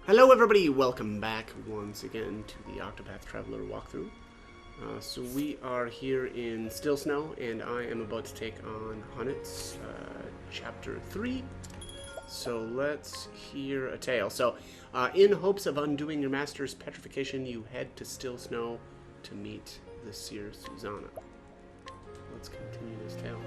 Hello everybody, welcome back once again to the Octopath Traveler walkthrough. So we are here in Still Snow, and I am about to take on Haanit's Chapter 3. So let's hear a tale. So, in hopes of undoing your master's petrification, you head to Still Snow to meet the seer Susanna. Let's continue this tale.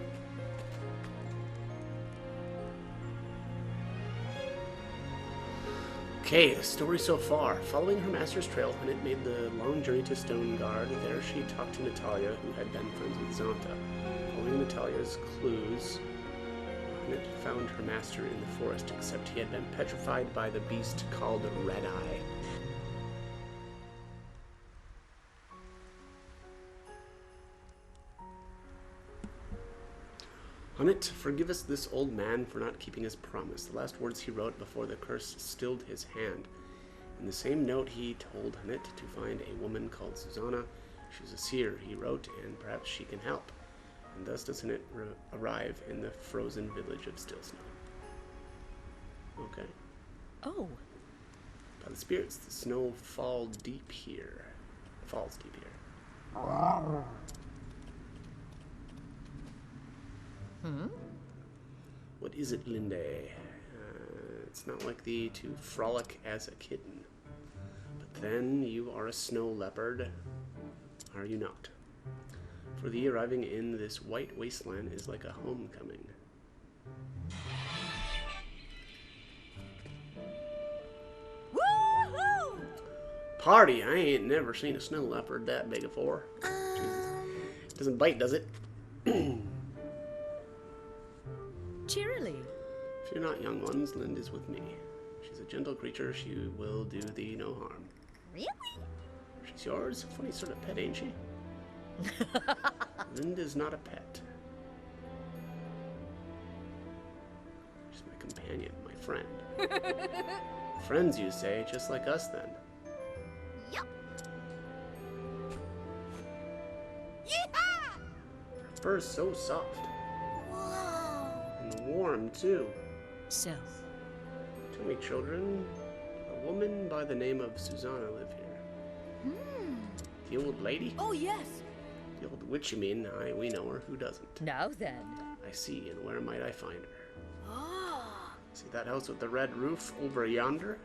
Okay, the story so far. Following her master's trail, Haanit made the long journey to Stoneguard. There she talked to Natalia, who had been friends with Zonta. Following Natalia's clues, Haanit found her master in the forest, except he had been petrified by the beast called Red Eye. Haanit, forgive us this old man for not keeping his promise. The last words he wrote before the curse stilled his hand. In the same note, he told Haanit to find a woman called Susanna. She's a seer, he wrote, and perhaps she can help. And thus does Haanit arrive in the frozen village of Still Snow. Okay. Oh. By the spirits, the snow falls deep here. What is it, Linde? It's not like thee to frolic as a kitten. But then you are a snow leopard, are you not? For thee, arriving in this white wasteland is like a homecoming. Woo-hoo! Party! I ain't never seen a snow leopard that big afore. Jesus. It doesn't bite, does it? Cheerily. Fear not, young ones, Lind is with me. She's a gentle creature, she will do thee no harm. Really? She's yours? Funny sort of pet, ain't she? Lind is not a pet. She's my companion, my friend. Friends, you say, just like us then. Yup. Her fur's so soft. And warm, too. So, Tell me, children, a woman by the name of Susanna live here. The old lady? oh yes. The old witch, you mean? Aye, we know her. Who doesn't? Now then. I see, and where might I find her? Ah. See that house with the red roof over yonder?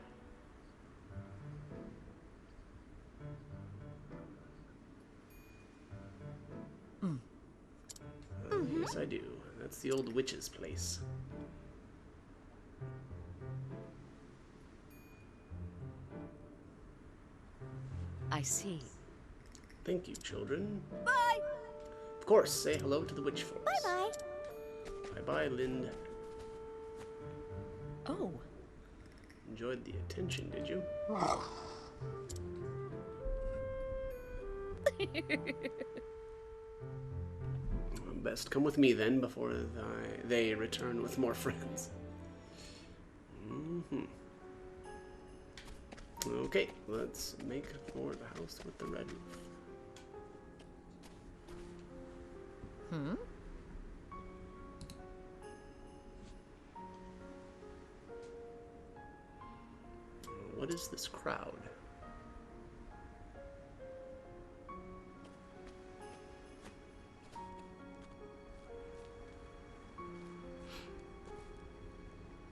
Yes, I do. That's the old witch's place. I see. Thank you, children. Bye. Of course, say hello to the witch for us. Bye-bye. Bye-bye, Lind. Oh. Enjoyed the attention, did you? Best come with me then, before they return with more friends. Okay, let's make for the house with the red roof. What is this crowd?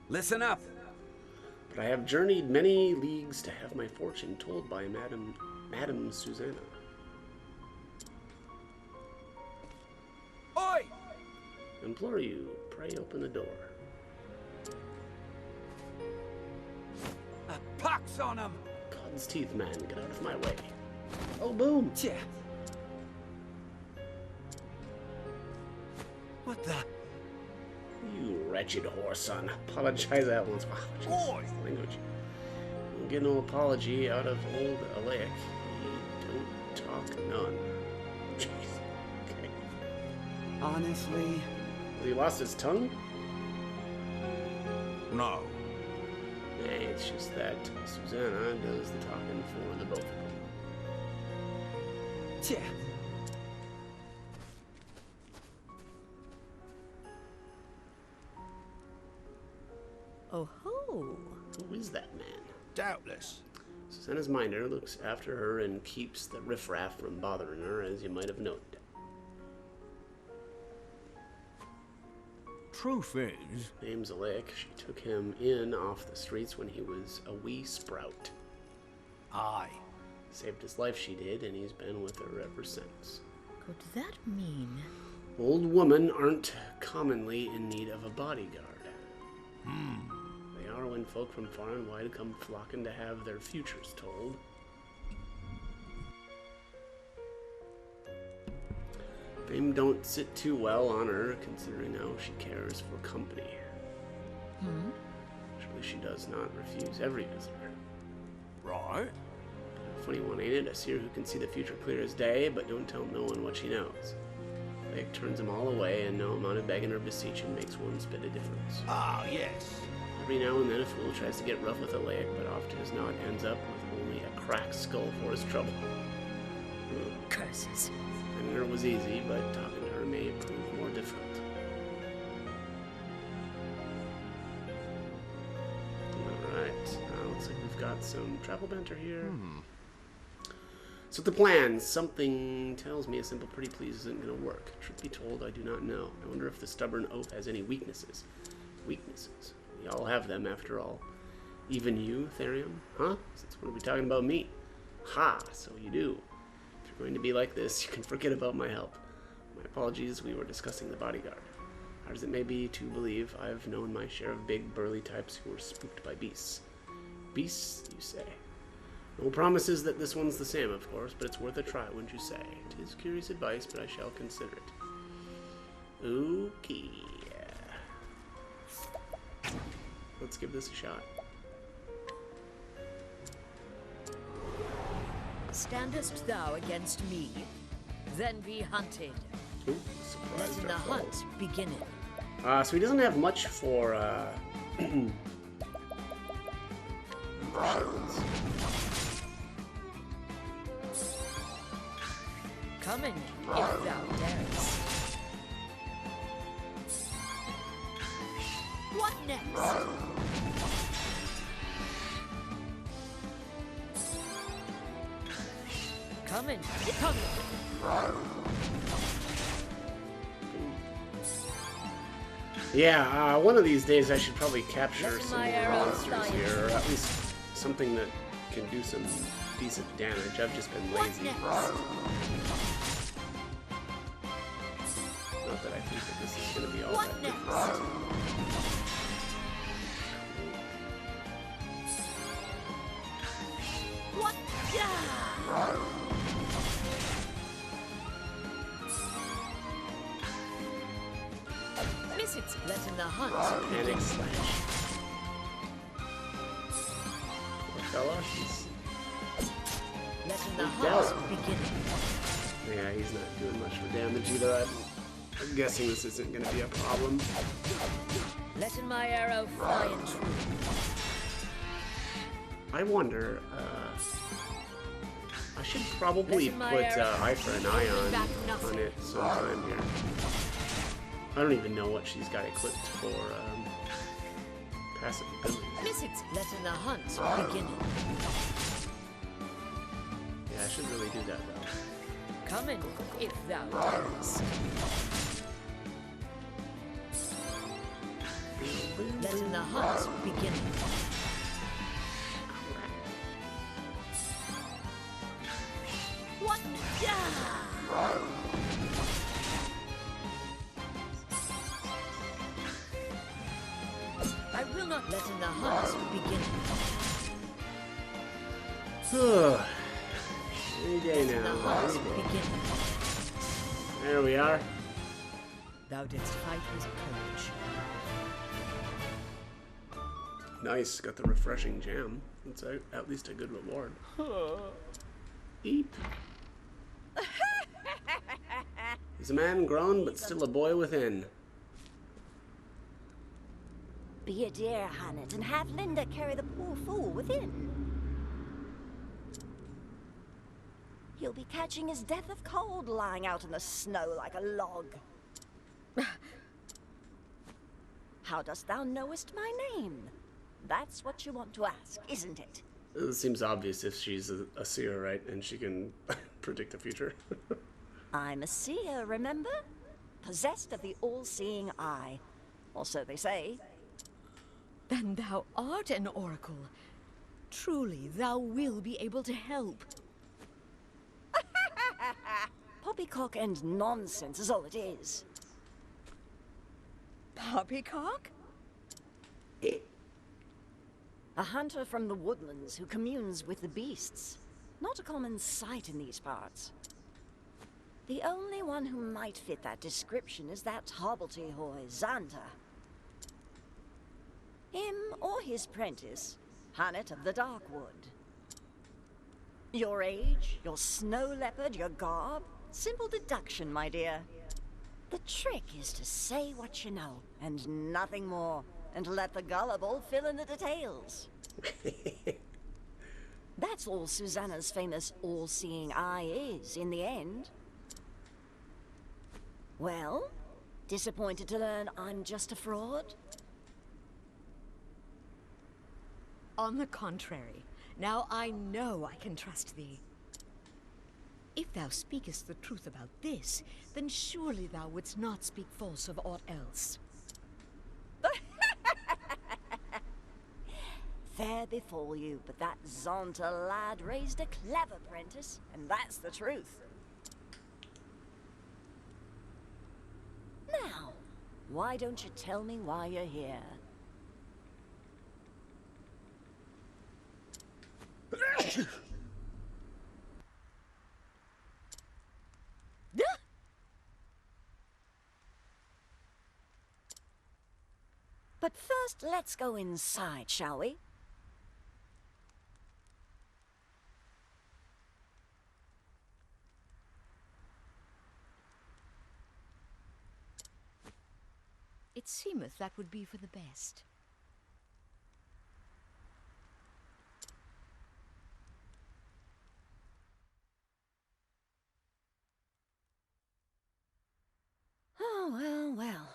Listen up. But I have journeyed many leagues to have my fortune told by Madame Susanna. Oi! I implore you, pray open the door. A pox on him! God's teeth, man, get out of my way. Oh, boom! Yeah. What the? You wretched whore son. Apologize at once. Wow, Oi! Jesus, language. Don't get no apology out of old Alaic. He don't talk none. Jeez. Okay. Honestly? Has he lost his tongue? No. Nah, it's just that Susanna does the talking for the both of them. Yeah. Oh ho. Who is that man? Doubtless. Susanna's minder looks after her and keeps the riffraff from bothering her, as you might have noted. Truth is, Name's Alec. She took him in off the streets when he was a wee sprout. aye. Saved his life, she did, and he's been with her ever since. Could that mean? Old women aren't commonly in need of a bodyguard. They are when folk from far and wide come flocking to have their futures told. Fame don't sit too well on her, considering how she cares for company. Surely she does not refuse every visitor. Right. Funny one, ain't it? A seer who can see the future clear as day, but don't tell no one what she knows. Lake turns them all away, and no amount of begging or beseeching makes one bit of difference. Ah, yes. Every now and then a fool tries to get rough with a lake, but often as not ends up with only a cracked skull for his trouble. Curses. Finding her was easy, but talking to her may prove more difficult. Alright, looks like we've got some travel banter here. So the plan, something tells me a simple pretty please isn't going to work. Truth be told, I do not know. I wonder if the stubborn oaf has any weaknesses. Weaknesses. We all have them, after all. Even you, Therium? Huh? Since when are we talking about me? Ha! So you do. If you're going to be like this, you can forget about my help. My apologies, we were discussing the bodyguard. Hard as it may be to believe, I've known my share of big, burly types who were spooked by beasts. Beasts, you say? No promises that this one's the same, of course, but it's worth a try, wouldn't you say? 'Tis curious advice, but I shall consider it. Okay. Let's give this a shot. Standest thou against me? Then be hunted. Ooh, surprise Let the hunt begin. So he doesn't have much for, Coming, if thou darest. What next? Coming, coming. Yeah, one of these days I should probably capture Let some my more arrows monsters fly. here, or at least something that can do some decent damage. I've just been What lazy. next? Not that I think that this is going to be all What that next? difficult. What? Yeah! Miss it. Letting the hunt Panic begin. slash. Poor fella, he's... Letting the He's hunt down. begin. Yeah, he's not doing much for damage either. I'm guessing this isn't going to be a problem. Letting my arrow fly and true. I wonder, I should probably Listen, my put arrow. eye for an eye Holding back on nothing. it sometime here. I don't even know what she's got equipped for passive abilities. Miss it. Letting the hunt begin. Yeah, I should really do that though. Coming, if thou darest. Letting the hunt begin. What? Yeah! I will not letting the hunt begin. Any day Letting the now. hunt Any day. begin. There we are. Thou didst fight with courage. Nice, got the refreshing jam. That's at least a good reward. Eep. He's a man grown, but still a boy within. Be a dear, Haanit, and have Linda carry the poor fool within. He'll be catching his death of cold lying out in the snow like a log. How dost thou knowest my name? That's what you want to ask, isn't it? It seems obvious if she's a seer, right? And she can predict the future. I'm a seer, remember? Possessed of the all-seeing eye. Or so they say. Then thou art an oracle. Truly, thou will be able to help. Poppycock and nonsense is all it is. Poppycock? A hunter from the woodlands who communes with the beasts. Not a common sight in these parts. The only one who might fit that description is that hobbledehoy, Xanta. Him or his prentice, Haanit of the Darkwood. Your age, your snow leopard, your garb? Simple deduction, my dear. The trick is to say what you know, and nothing more, and let the gullible fill in the details. That's all Susanna's famous all-seeing eye is, in the end. Well, disappointed to learn I'm just a fraud? On the contrary, now I know I can trust thee. If thou speakest the truth about this, then surely thou wouldst not speak false of aught else. Fair befall you, but that Xanta lad raised a clever apprentice, and that's the truth. Now, why don't you tell me why you're here? But first, let's go inside, shall we? It seemeth that would be for the best. Oh, well, well.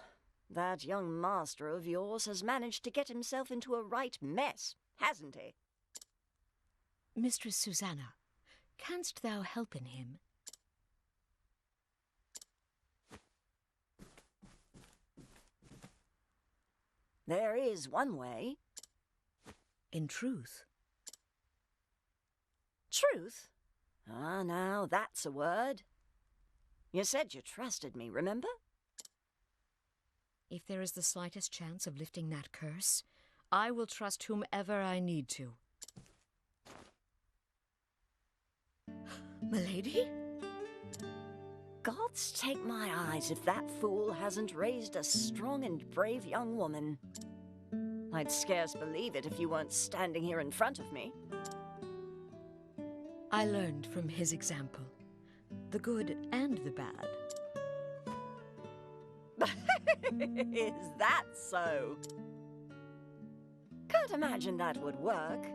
That young master of yours has managed to get himself into a right mess, hasn't he? Mistress Susanna, canst thou help in him? There is one way. In truth. Truth? Ah, now that's a word. You said you trusted me, remember? If there is the slightest chance of lifting that curse, I will trust whomever I need to. Milady? Gods take my eyes if that fool hasn't raised a strong and brave young woman. I'd scarce believe it if you weren't standing here in front of me. I learned from his example, the good and the bad. Is that so? Can't imagine that would work,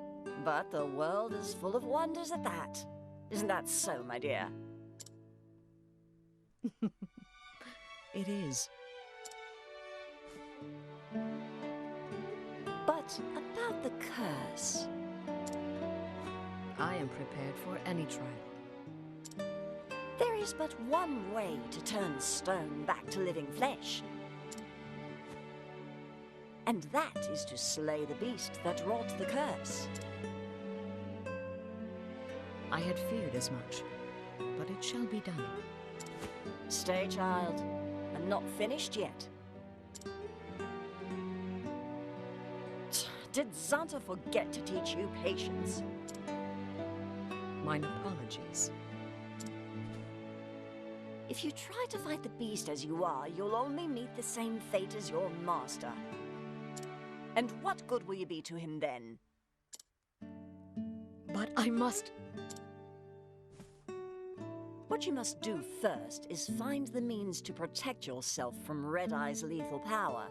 but the world is full of wonders at that. Isn't that so, my dear? It is. But about the curse. I am prepared for any trial. There is but one way to turn stone back to living flesh. And that is to slay the beast that wrought the curse. I had feared as much, but it shall be done. Stay, child. I'm not finished yet. Did Xanta forget to teach you patience? Mine apologies. If you try to fight the beast as you are, you'll only meet the same fate as your master. And what good will you be to him then? But I must... What you must do first is find the means to protect yourself from Red Eye's lethal power.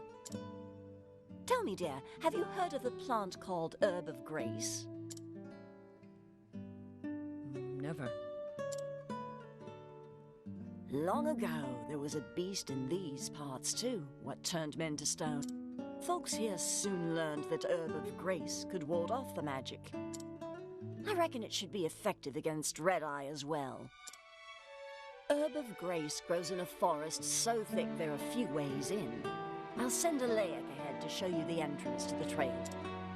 Tell me, dear, have you heard of the plant called Herb of Grace? Never. Long ago, there was a beast in these parts too, what turned men to stone. Folks here soon learned that Herb of Grace could ward off the magic. I reckon it should be effective against Red Eye as well. Herb of Grace grows in a forest so thick there are few ways in. I'll send a Layak ahead to show you the entrance to the trail.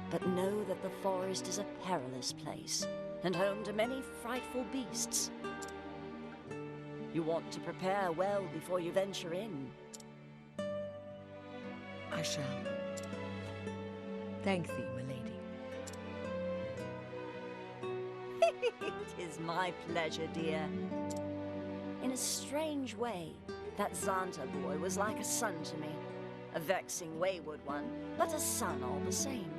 But know that the forest is a perilous place, and home to many frightful beasts. You want to prepare well before you venture in. I shall. Thank thee, my lady. It is my pleasure, dear. In a strange way, that Xanta boy was like a son to me. A vexing, wayward one, but a son all the same.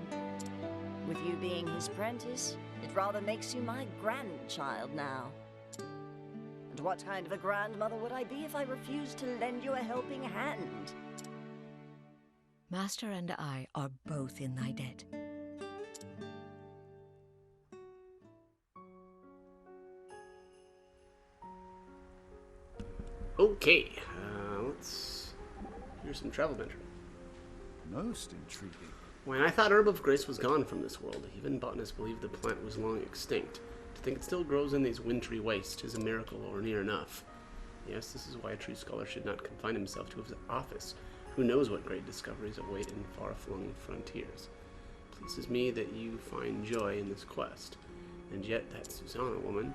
With you being his prentice, it rather makes you my grandchild now. And what kind of a grandmother would I be if I refused to lend you a helping hand? Master and I are both in thy debt. Okay, let's hear some travel banter. Most intriguing. When I thought Herb of Grace was gone from this world, even botanists believed the plant was long extinct. To think it still grows in these wintry wastes is a miracle or near enough. Yes, this is why a true scholar should not confine himself to his office. Who knows what great discoveries await in far-flung frontiers. It pleases me that you find joy in this quest. And yet, that Susanna woman,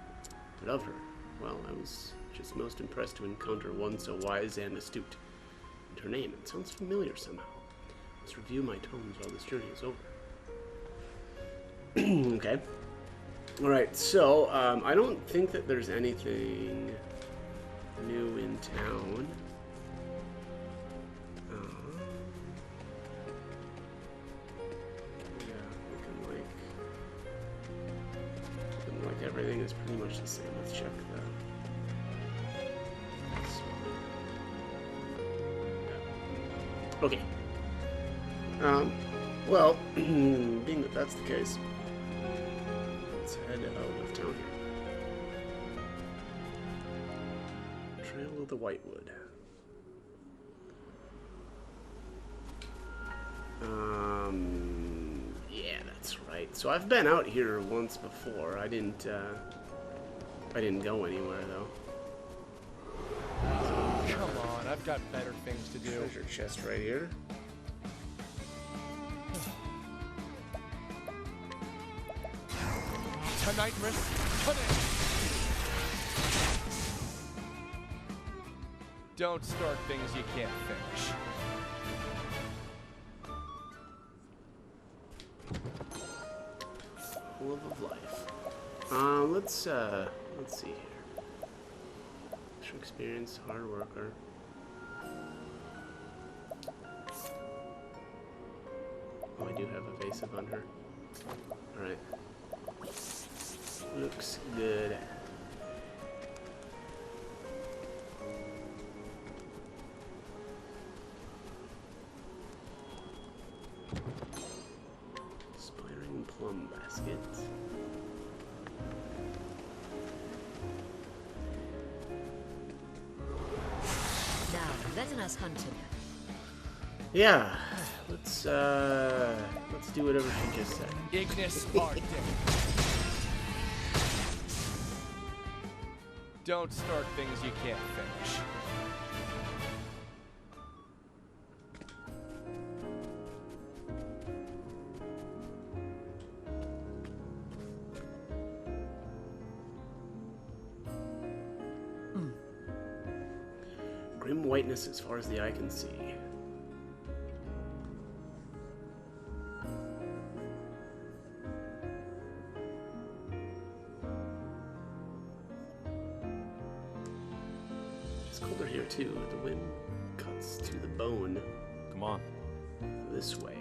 I love her. Well, I was just most impressed to encounter one so wise and astute. And her name, it sounds familiar somehow. Let's review my tones while this journey is over. Okay. Alright, so, I don't think that there's anything new in town. Looking like everything is pretty much the same. Let's check that. Okay. Well, being that that's the case, let's head out of town here. Trail of the Whitewood. Yeah, that's right. So I've been out here once before. I didn't go anywhere though. Come on, I've got better things to do. Treasure chest right here. Tonight, Miss. Tonight. Don't start things you can't finish. Love of life. Let's see here. Extra experience, hard worker. Oh, I do have evasive on her. Alright. Looks good. Aspiring plum basket. Now, let us hunt him. Yeah, let's do whatever she just said. Ignis Arctic. Don't start things you can't finish. Grim whiteness as far as the eye can see. It's colder here too. The wind cuts to the bone. Come on. This way.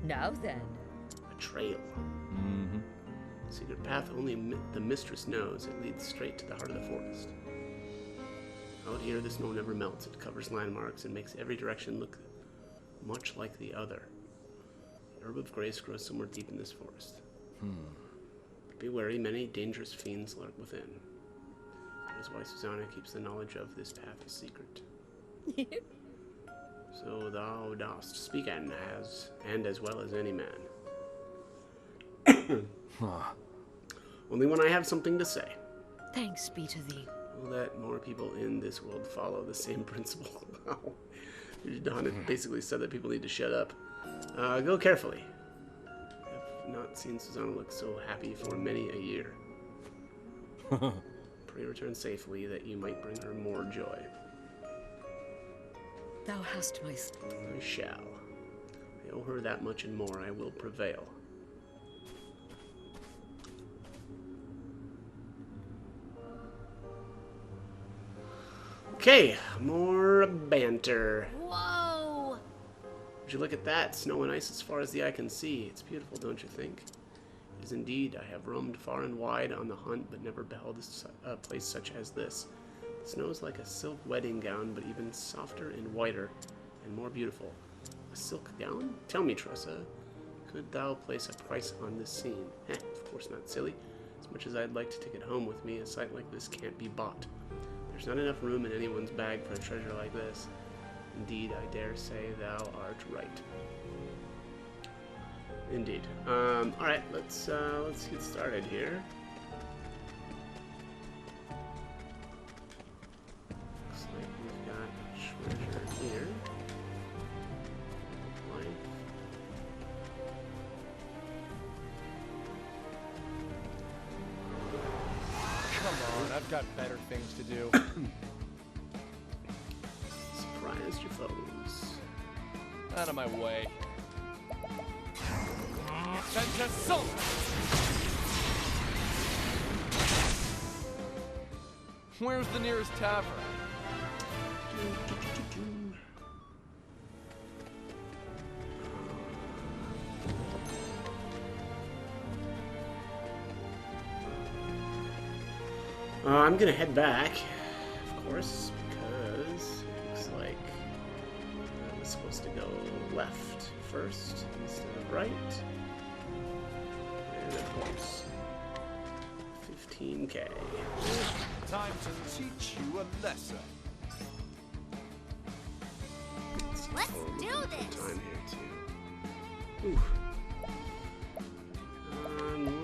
Now then. A trail. Secret path only the mistress knows. It leads straight to the heart of the forest. Out here, the snow never melts. It covers landmarks and makes every direction look much like the other. The herb of grace grows somewhere deep in this forest. But be wary, many dangerous fiends lurk within. That is why Susanna keeps the knowledge of this path a secret. So thou dost speak and as well as any man. Only when I have something to say. Thanks be to thee. Let more people in this world follow the same principle. Haanit basically said that people need to shut up. Go carefully. I've not seen Susanna look so happy for many a year. Pray return safely that you might bring her more joy. Thou hast my... I shall. I owe her that much and more. I will prevail. Okay, more banter. Whoa! Would you look at that? Snow and ice as far as the eye can see. It's beautiful, don't you think? It is indeed. I have roamed far and wide on the hunt, but never beheld a place such as this. The snow is like a silk wedding gown, but even softer and whiter, and more beautiful. A silk gown? Tell me, Tressa, could thou place a price on this scene? Of course not, silly. As much as I'd like to take it home with me, a sight like this can't be bought. There's not enough room in anyone's bag for a treasure like this. Indeed, I dare say thou art right. Indeed. Alright, let's get started here. Looks like we've got a treasure here. Life. Come on, I've got better things to do. Surprise your foes. Out of my way. Assault! Where's the nearest tavern? I'm gonna head back, of course, because it looks like I was supposed to go left first instead of right. And of course, 15K. Time to teach you a lesson. Let's do this. Time here too. Ooh.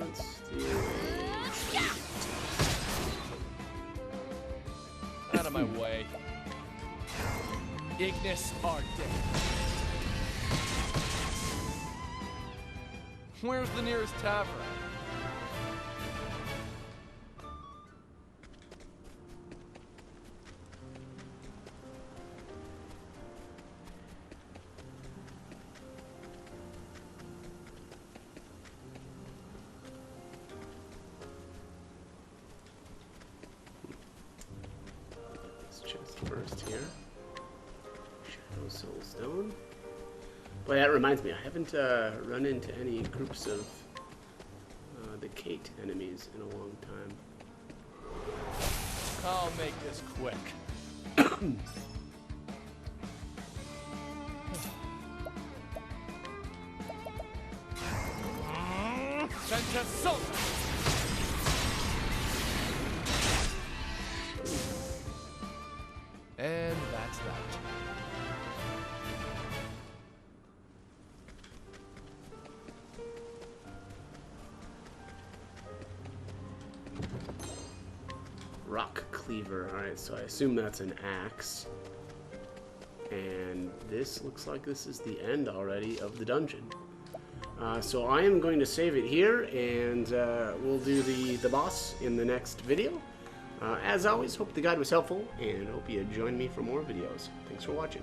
Let's do Out of my way. Ignis Arctic. Where's the nearest tavern? chest first here. Shadow Soulstone. Boy, that reminds me, I haven't run into any groups of the Kate enemies in a long time. I'll make this quick. Assault! And that's that. Rock Cleaver. Alright, so I assume that's an axe. And this looks like this is the end already of the dungeon. So I am going to save it here, and we'll do the boss in the next video. As always, hope the guide was helpful, and hope you join me for more videos. Thanks for watching.